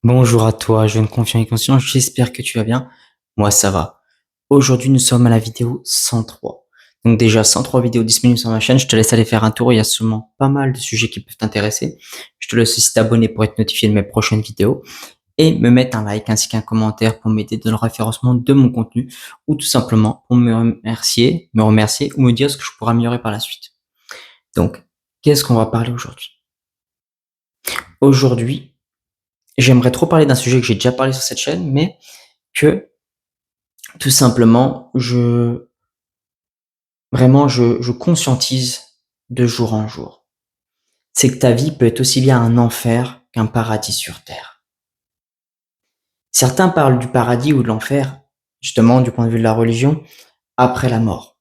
Bonjour à toi, jeune confiant et conscient, j'espère que tu vas bien. Moi, ça va. Aujourd'hui, nous sommes à la vidéo 103. Donc déjà, 103 vidéos disponibles sur ma chaîne. Je te laisse aller faire un tour. Il y a sûrement pas mal de sujets qui peuvent t'intéresser. Je te laisse aussi t'abonner pour être notifié de mes prochaines vidéos et me mettre un like ainsi qu'un commentaire pour m'aider dans le référencement de mon contenu ou tout simplement pour me remercier ou me dire ce que je pourrais améliorer par la suite. Donc, qu'est-ce qu'on va parler aujourd'hui? Aujourd'hui, j'aimerais trop parler d'un sujet que j'ai déjà parlé sur cette chaîne, mais que tout simplement, je conscientise de jour en jour. C'est que ta vie peut être aussi bien un enfer qu'un paradis sur terre. Certains parlent du paradis ou de l'enfer, justement du point de vue de la religion, après la mort.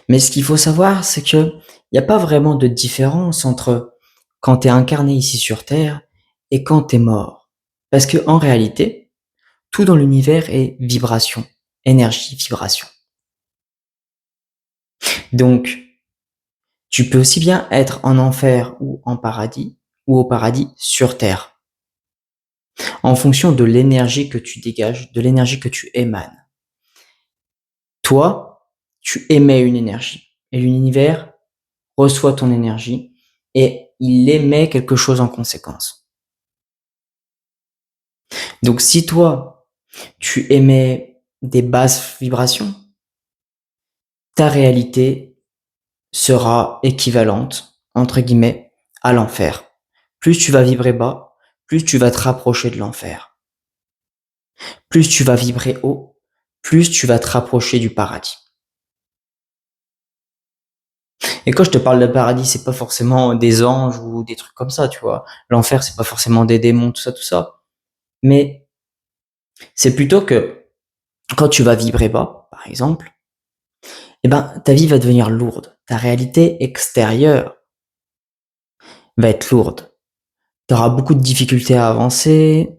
Mais ce qu'il faut savoir, c'est que il n'y a pas vraiment de différence entre quand tu es incarné ici sur terre et quand tu es mort. Parce que en réalité, tout dans l'univers est vibration, énergie, vibration. Donc, tu peux aussi bien être en enfer ou en paradis, ou au paradis sur terre, en fonction de l'énergie que tu dégages, de l'énergie que tu émanes. Toi, tu émets une énergie, et l'univers reçoit ton énergie, et il émet quelque chose en conséquence. Donc si toi, tu émets des basses vibrations, ta réalité sera équivalente, entre guillemets, à l'enfer. Plus tu vas vibrer bas, plus tu vas te rapprocher de l'enfer. Plus tu vas vibrer haut, plus tu vas te rapprocher du paradis. Et quand je te parle de paradis, c'est pas forcément des anges ou des trucs comme ça, tu vois. L'enfer, c'est pas forcément des démons, tout ça, tout ça. Mais c'est plutôt que quand tu vas vibrer bas, par exemple, eh ben, ta vie va devenir lourde. Ta réalité extérieure va être lourde. Tu auras beaucoup de difficultés à avancer,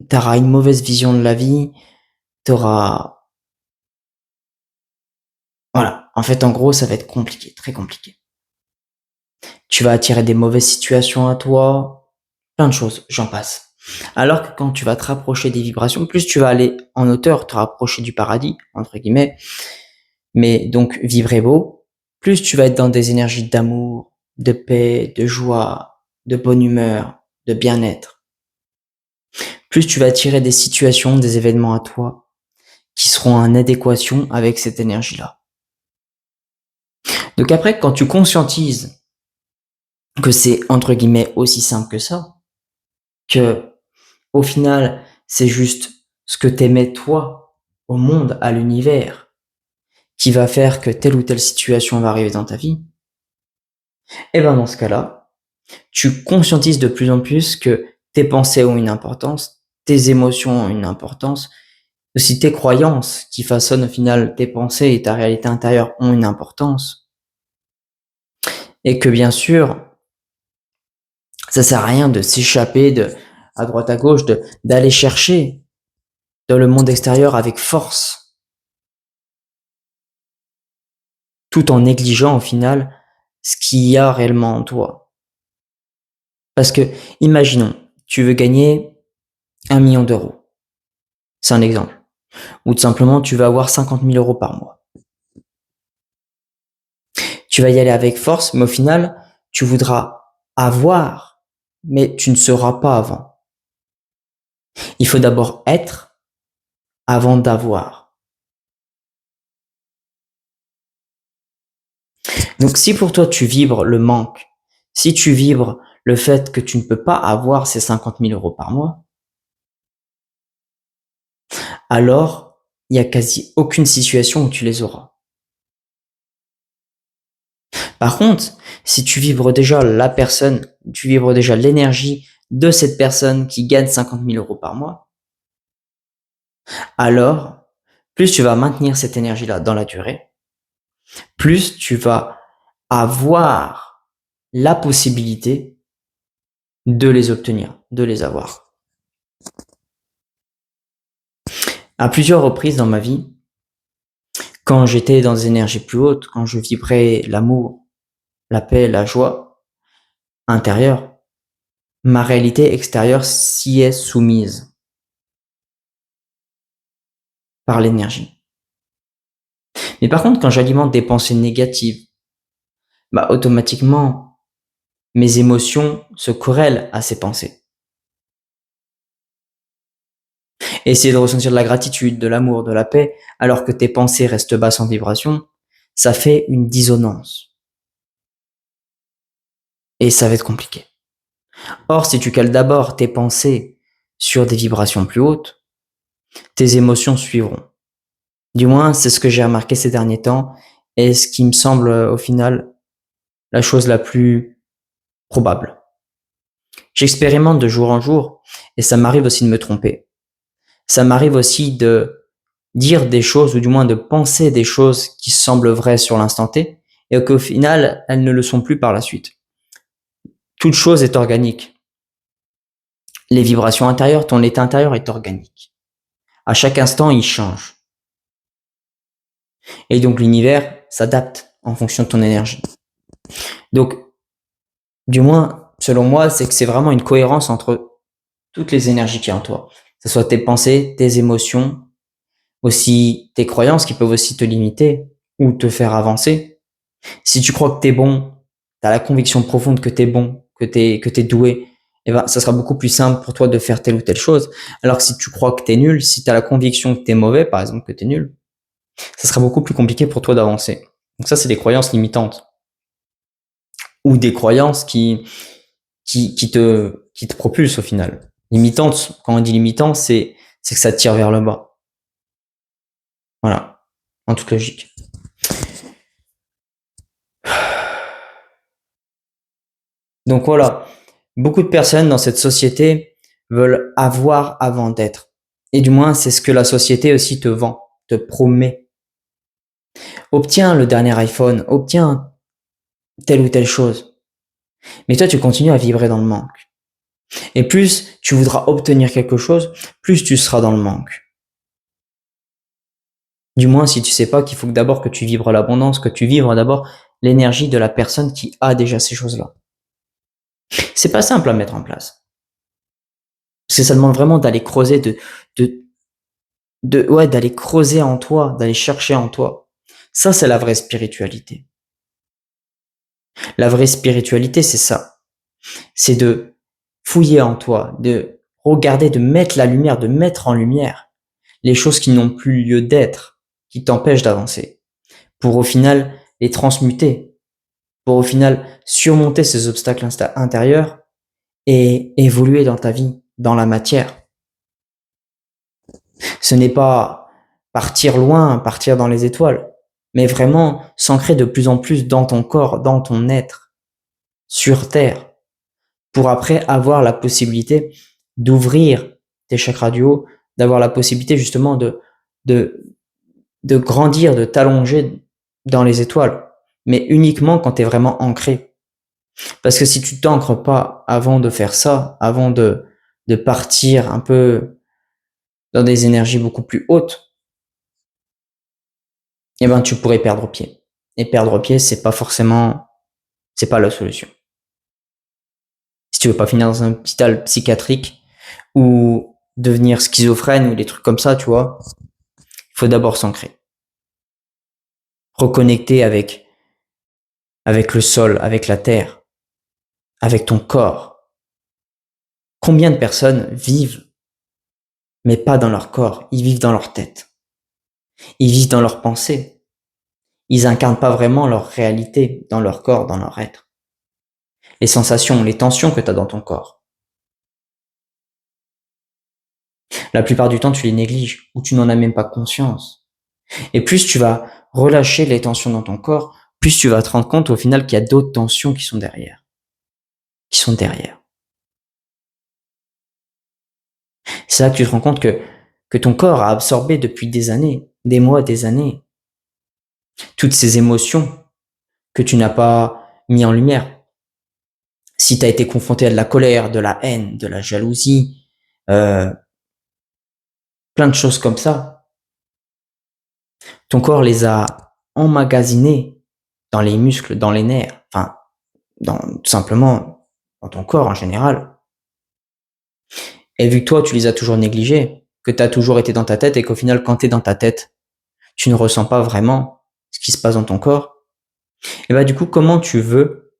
tu auras une mauvaise vision de la vie, tu auras... Voilà. En fait, en gros, ça va être compliqué, très compliqué. Tu vas attirer des mauvaises situations à toi, plein de choses, j'en passe. Alors que quand tu vas te rapprocher des vibrations, plus tu vas aller en hauteur, te rapprocher du paradis, entre guillemets, mais donc vibrer beau, plus tu vas être dans des énergies d'amour, de paix, de joie, de bonne humeur, de bien-être. Plus tu vas attirer des situations, des événements à toi qui seront en adéquation avec cette énergie-là. Donc après, quand tu conscientises que c'est entre guillemets aussi simple que ça, que au final, c'est juste ce que t'émets toi au monde, à l'univers, qui va faire que telle ou telle situation va arriver dans ta vie, et ben dans ce cas-là, tu conscientises de plus en plus que tes pensées ont une importance, tes émotions ont une importance, aussi tes croyances qui façonnent au final tes pensées et ta réalité intérieure ont une importance, et que bien sûr, ça sert à rien de s'échapper de à droite à gauche, d'aller chercher dans le monde extérieur avec force, tout en négligeant au final ce qu'il y a réellement en toi. Parce que, imaginons, tu veux gagner 1 million d'euros. C'est un exemple. Ou tout simplement, tu veux avoir 50 000 euros par mois. Tu vas y aller avec force, mais au final, tu voudras avoir, mais tu ne seras pas avant. Il faut d'abord être avant d'avoir. Donc si pour toi tu vibres le manque, si tu vibres le fait que tu ne peux pas avoir ces 50 000 euros par mois, alors il n'y a quasi aucune situation où tu les auras. Par contre, si tu vibres déjà la personne, tu vibres déjà l'énergie de cette personne qui gagne 50 000 euros par mois, alors plus tu vas maintenir cette énergie-là dans la durée, plus tu vas avoir la possibilité de les obtenir, de les avoir. À plusieurs reprises dans ma vie, quand j'étais dans des énergies plus hautes, quand je vibrais l'amour, la paix, la joie intérieure, ma réalité extérieure s'y est soumise par l'énergie. Mais par contre, quand j'alimente des pensées négatives, bah, automatiquement, mes émotions se corrèlent à ces pensées. Essayer de ressentir de la gratitude, de l'amour, de la paix, alors que tes pensées restent basses en vibration, ça fait une dissonance. Et ça va être compliqué. Or, si tu cales d'abord tes pensées sur des vibrations plus hautes, tes émotions suivront. Du moins, c'est ce que j'ai remarqué ces derniers temps et ce qui me semble au final la chose la plus probable. J'expérimente de jour en jour et ça m'arrive aussi de me tromper. Ça m'arrive aussi de dire des choses ou du moins de penser des choses qui semblent vraies sur l'instant T et qu'au final, elles ne le sont plus par la suite. Toute chose est organique. Les vibrations intérieures, ton état intérieur est organique. À chaque instant, il change. Et donc l'univers s'adapte en fonction de ton énergie. Donc, du moins, selon moi, c'est que c'est vraiment une cohérence entre toutes les énergies qu'il y a en toi. Que ce soit tes pensées, tes émotions, aussi tes croyances qui peuvent aussi te limiter ou te faire avancer. Si tu crois que t'es bon, t'as la conviction profonde que t'es bon, que t'es doué, eh ben, ça sera beaucoup plus simple pour toi de faire telle ou telle chose. Alors que si tu crois que t'es nul, si t'as la conviction que t'es mauvais, par exemple, que t'es nul, ça sera beaucoup plus compliqué pour toi d'avancer. Donc ça, c'est des croyances limitantes. Ou des croyances qui te propulsent au final. Limitantes, quand on dit limitant, c'est que ça te tire vers le bas. Voilà. En toute logique. Donc voilà. Beaucoup de personnes dans cette société veulent avoir avant d'être. Et du moins, c'est ce que la société aussi te vend, te promet. Obtiens le dernier iPhone, obtiens telle ou telle chose. Mais toi, tu continues à vibrer dans le manque. Et plus tu voudras obtenir quelque chose, plus tu seras dans le manque. Du moins, si tu sais pas qu'il faut que d'abord que tu vibres l'abondance, que tu vibres d'abord l'énergie de la personne qui a déjà ces choses-là. C'est pas simple à mettre en place. Parce que ça demande vraiment d'aller creuser, ouais, d'aller creuser en toi, d'aller chercher en toi. Ça, c'est la vraie spiritualité. La vraie spiritualité, c'est ça. C'est de fouiller en toi, de regarder, de mettre la lumière, de mettre en lumière les choses qui n'ont plus lieu d'être, qui t'empêchent d'avancer, pour au final les transmuter, pour au final surmonter ces obstacles intérieurs et évoluer dans ta vie, dans la matière. Ce n'est pas partir loin, partir dans les étoiles, mais vraiment s'ancrer de plus en plus dans ton corps, dans ton être, sur Terre, pour après avoir la possibilité d'ouvrir tes chakras du haut, d'avoir la possibilité justement de, de grandir, de t'allonger dans les étoiles, mais uniquement quand tu es vraiment ancré. Parce que si tu t'ancres pas avant de faire ça, avant de partir un peu dans des énergies beaucoup plus hautes, eh ben, tu pourrais perdre pied. Et perdre pied, c'est pas la solution. Si tu veux pas finir dans un hôpital psychiatrique ou devenir schizophrène ou des trucs comme ça, tu vois, il faut d'abord s'ancrer. Reconnecter avec le sol, avec la terre, avec ton corps. Combien de personnes vivent, mais pas dans leur corps, ils vivent dans leur tête. Ils vivent dans leurs pensées. Ils incarnent pas vraiment leur réalité dans leur corps, dans leur être. Les sensations, les tensions que tu as dans ton corps. La plupart du temps, tu les négliges ou tu n'en as même pas conscience. Et plus tu vas relâcher les tensions dans ton corps, plus tu vas te rendre compte au final qu'il y a d'autres tensions qui sont derrière. Qui sont derrière. C'est là que tu te rends compte que ton corps a absorbé depuis des années, des mois, des années, toutes ces émotions que tu n'as pas mis en lumière. Si tu as été confronté à de la colère, de la haine, de la jalousie, plein de choses comme ça, ton corps les a emmagasinés dans les muscles, dans les nerfs, enfin, tout simplement dans ton corps en général. Et vu que toi, tu les as toujours négligés, que tu as toujours été dans ta tête et qu'au final, quand tu es dans ta tête, tu ne ressens pas vraiment ce qui se passe dans ton corps, et bah du coup, comment tu veux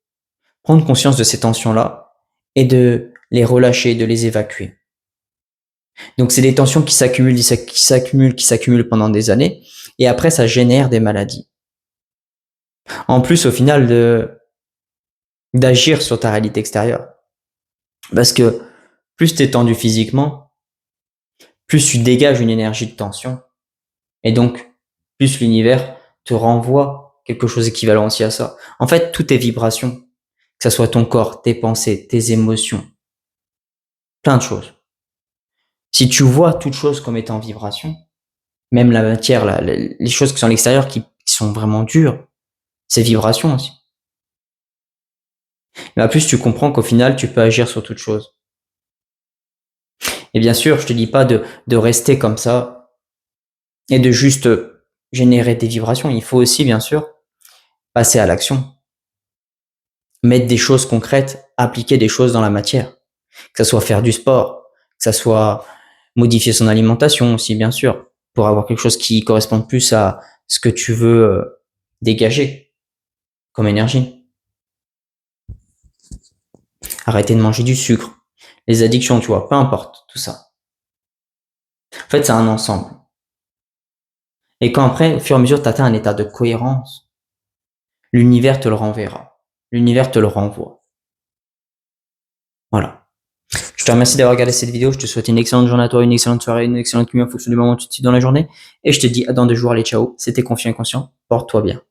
prendre conscience de ces tensions-là et de les relâcher, de les évacuer? Donc c'est des tensions qui s'accumulent, qui s'accumulent pendant des années, et après ça génère des maladies. En plus, au final, d'agir sur ta réalité extérieure. Parce que plus tu es tendu physiquement, plus tu dégages une énergie de tension, et donc plus l'univers te renvoie quelque chose d'équivalent aussi à ça. En fait, tout est vibration, que ça soit ton corps, tes pensées, tes émotions, plein de choses. Si tu vois toute chose comme étant vibration, même la matière, les choses qui sont à l'extérieur, qui sont vraiment dures, c'est vibration aussi. Mais en plus, tu comprends qu'au final, tu peux agir sur toute chose. Et bien sûr, je te dis pas de rester comme ça et de juste générer des vibrations. Il faut aussi, bien sûr, passer à l'action. Mettre des choses concrètes, appliquer des choses dans la matière. Que ça soit faire du sport, que ça soit modifier son alimentation aussi, bien sûr, pour avoir quelque chose qui corresponde plus à ce que tu veux dégager comme énergie. Arrêter de manger du sucre, les addictions, tu vois, peu importe, tout ça. En fait, c'est un ensemble. Et quand après, au fur et à mesure, tu atteins un état de cohérence, l'univers te le renverra. L'univers te le renvoie. Voilà. Je te remercie d'avoir regardé cette vidéo. Je te souhaite une excellente journée à toi, une excellente soirée, une excellente nuit en fonction du moment où tu te situes dans la journée. Et je te dis à dans 2 jours. Allez, ciao. C'était Confiant et Conscient. Porte-toi bien.